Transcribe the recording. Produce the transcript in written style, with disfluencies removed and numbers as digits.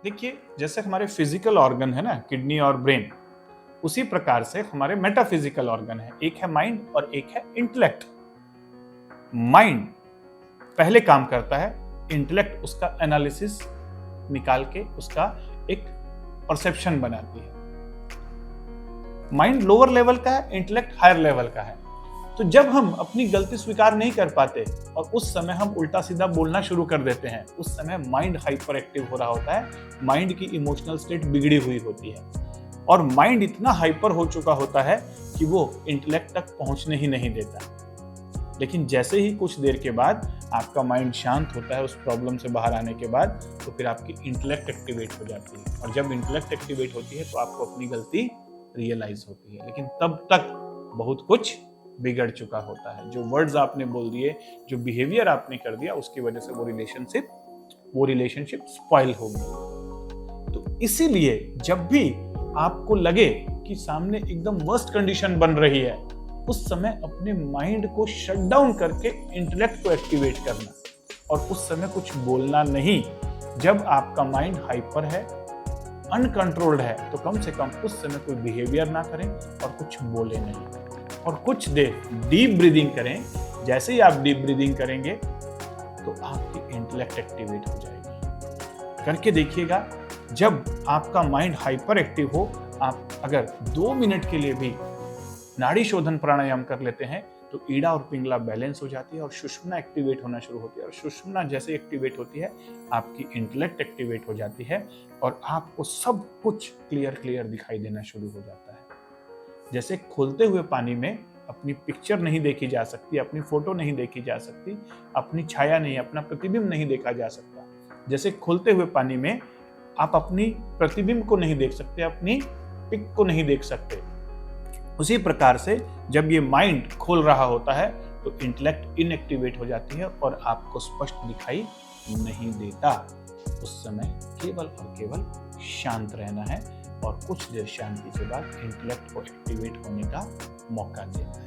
देखिए, जैसे हमारे फिजिकल ऑर्गन है ना, किडनी और ब्रेन, उसी प्रकार से हमारे मेटाफिजिकल ऑर्गन है। एक है माइंड और एक है इंटेलेक्ट। माइंड पहले काम करता है, इंटेलेक्ट उसका एनालिसिस निकाल के उसका एक परसेप्शन बनाती है। माइंड लोअर लेवल का है, इंटेलेक्ट हायर लेवल का है। तो जब हम अपनी गलती स्वीकार नहीं कर पाते और उस समय हम उल्टा सीधा बोलना शुरू कर देते हैं, उस समय माइंड हाइपर एक्टिव हो रहा होता है, माइंड की इमोशनल स्टेट बिगड़ी हुई होती है और माइंड इतना हाइपर हो चुका होता है कि वो इंटेलेक्ट तक पहुंचने ही नहीं देता। लेकिन जैसे ही कुछ देर के बाद आपका माइंड शांत होता है उस प्रॉब्लम से बाहर आने के बाद, तो फिर आपकी इंटेलेक्ट एक्टिवेट हो जाती है और जब इंटेलेक्ट एक्टिवेट होती है तो आपको अपनी गलती रियलाइज होती है। लेकिन तब तक बहुत कुछ बिगड़ चुका होता है। जो वर्ड्स आपने बोल दिए, जो बिहेवियर आपने कर दिया, उसकी वजह से वो रिलेशनशिप स्पॉइल हो गई। तो इसीलिए जब भी आपको लगे कि सामने एकदम वर्स्ट कंडीशन बन रही है, उस समय अपने माइंड को शट डाउन करके इंटेलेक्ट को एक्टिवेट करना और उस समय कुछ बोलना नहीं। जब आपका माइंड हाइपर है, अनकंट्रोल्ड है, तो कम से कम उस समय कोई बिहेवियर ना करें और कुछ बोले नहीं और कुछ देर डीप ब्रीदिंग करें। जैसे ही आप डीप ब्रीदिंग करेंगे तो आपकी इंटेलेक्ट एक्टिवेट हो जाएगी। करके देखिएगा, जब आपका माइंड हाइपर एक्टिव हो, आप अगर 2 मिनट के लिए भी नाड़ी शोधन प्राणायाम कर लेते हैं तो ईड़ा और पिंगला बैलेंस हो जाती है और सुषुम्ना एक्टिवेट होना शुरू होती है और सुषुम्ना जैसे एक्टिवेट होती है, आपकी इंटेलेक्ट एक्टिवेट हो जाती है और आपको सब कुछ क्लियर दिखाई देना शुरू हो जाता है। जैसे खोलते हुए पानी में अपनी पिक्चर नहीं देखी जा सकती, अपनी फोटो नहीं देखी जा सकती, अपनी छाया नहीं, अपना प्रतिबिंब नहीं देखा जा सकता। जैसे खोलते हुए पानी में आप अपनी प्रतिबिंब को नहीं देख सकते, अपनी पिक को नहीं देख सकते, उसी प्रकार से जब ये माइंड खोल रहा होता है तो इंटेलेक्ट इनएक्टिवेट हो जाती है और आपको स्पष्ट दिखाई नहीं देता। उस समय केवल और केवल शांत रहना है और कुछ देर शांति के बाद इंटेलेक्ट को एक्टिवेट होने का मौका देना है।